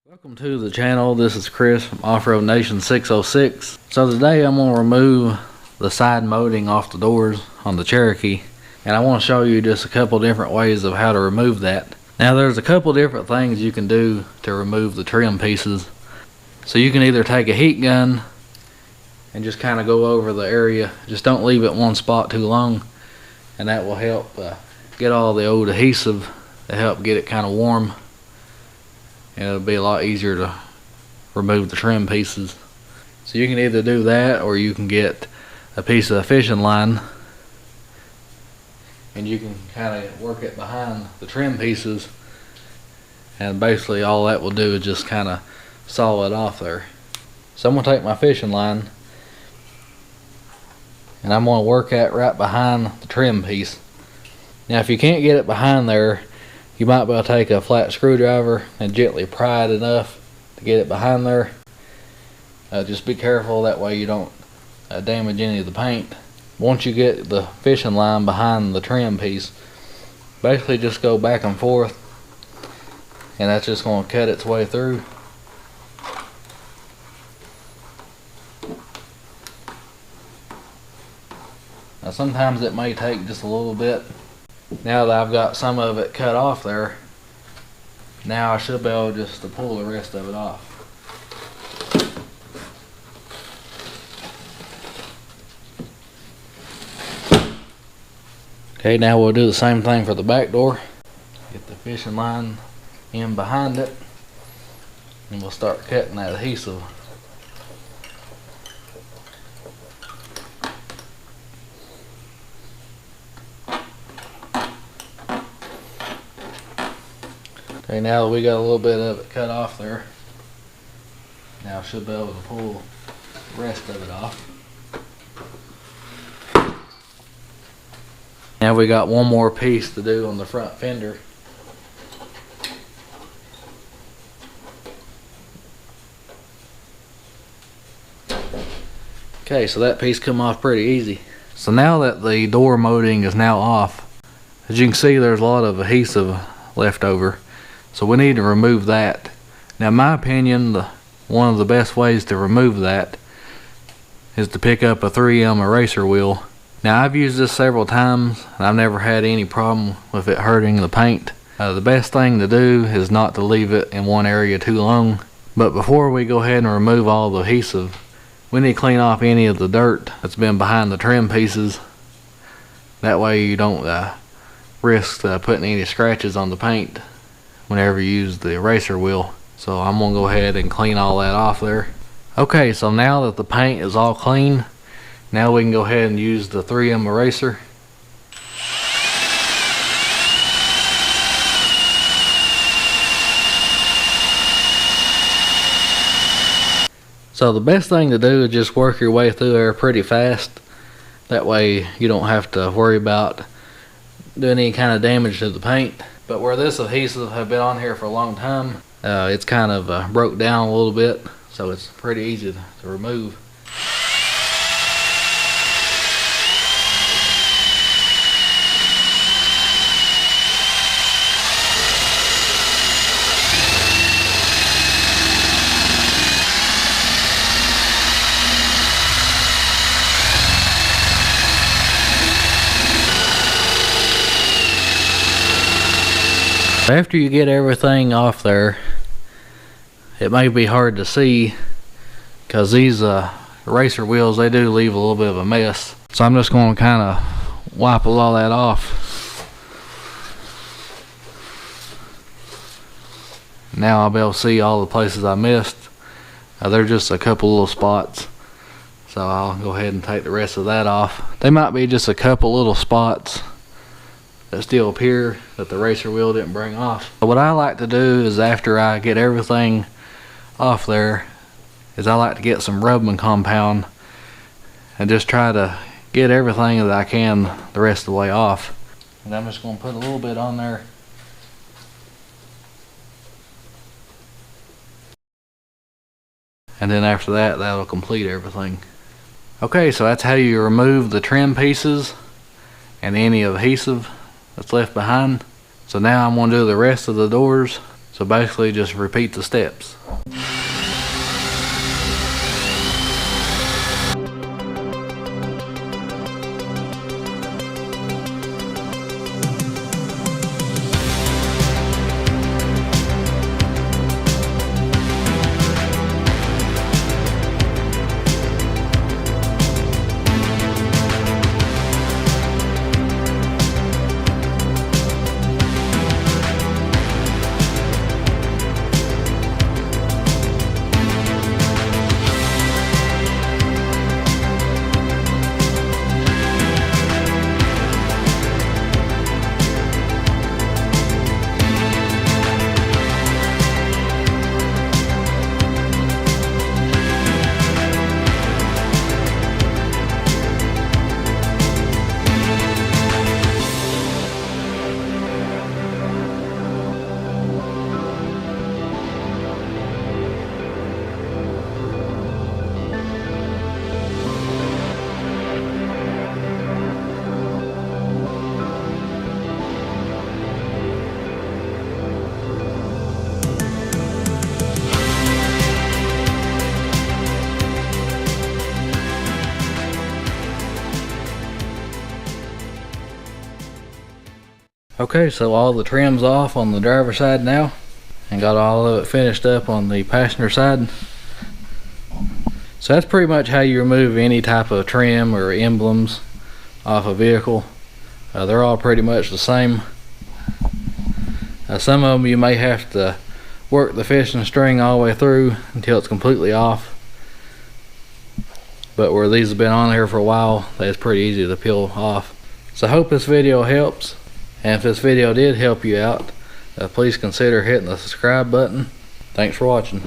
Welcome to the channel. This is Chris from Offroad Nation 606. So today I'm going to remove the side molding off the doors on the Cherokee, and I want to show you just a couple different ways of how to remove that. Now there's a couple different things you can do to remove the trim pieces. So you can either take a heat gun and just kind of go over the area. Just don't leave it one spot too long, and that will help get all the old adhesive to help get it kind of warm, and it'll be a lot easier to remove the trim pieces. So you can either do that, or you can get a piece of fishing line and you can kind of work it behind the trim pieces, and basically all that will do is just kind of saw it off there. So I'm going to take my fishing line and I'm going to work that right behind the trim piece. Now if you can't get it behind there, you might be able to take a flat screwdriver and gently pry it enough to get it behind there. Just be careful, that way you don't damage any of the paint. Once you get the fishing line behind the trim piece, basically just go back and forth, and that's just going to cut its way through. Now sometimes it may take just a little bit. Now that I've got some of it cut off there, now I should be able just to pull the rest of it off. Okay, now we'll do the same thing for the back door. Get the fishing line in behind it, and we'll start cutting that adhesive. Okay, now that we got a little bit of it cut off there, now I should be able to pull the rest of it off. Now we got one more piece to do on the front fender. Okay, so that piece come off pretty easy. So now that the door molding is now off, as you can see there's a lot of adhesive left over. So we need to remove that. Now in my opinion, one of the best ways to remove that is to pick up a 3M eraser wheel. Now I've used this several times and I've never had any problem with it hurting the paint. The best thing to do is not to leave it in one area too long. But before we go ahead and remove all the adhesive, we need to clean off any of the dirt that's been behind the trim pieces. That way you don't risk putting any scratches on the paint whenever you use the eraser wheel. So I'm going to go ahead and clean all that off there. Okay, so now that the paint is all clean, now we can go ahead and use the 3M eraser. So the best thing to do is just work your way through there pretty fast. That way you don't have to worry about doing any kind of damage to the paint. But where this adhesive have been on here for a long time, it's kind of broke down a little bit, so it's pretty easy to remove. After you get everything off there, it may be hard to see because these eraser wheels, they do leave a little bit of a mess. So I'm just going to kind of wipe all that off. Now I'll be able to see all the places I missed. They're just a couple little spots, so I'll go ahead and take the rest of that off. They might be just a couple little spots that still appear that the eraser wheel didn't bring off. But what I like to do is, after I get everything off there, is I like to get some rubbing compound and just try to get everything that I can the rest of the way off. And I'm just going to put a little bit on there. And then after that, that'll complete everything. Okay, so that's how you remove the trim pieces and any adhesive that's left behind. So now I'm going to do the rest of the doors. So basically just repeat the steps. Okay, so all the trim's off on the driver's side now, and got all of it finished up on the passenger side. So that's pretty much how you remove any type of trim or emblems off a vehicle. They're all pretty much the same. Some of them you may have to work the fishing string all the way through until it's completely off, but where these have been on here for a while, it's pretty easy to peel off. So I hope this video helps. And if this video did help you out, please consider hitting the subscribe button. Thanks for watching.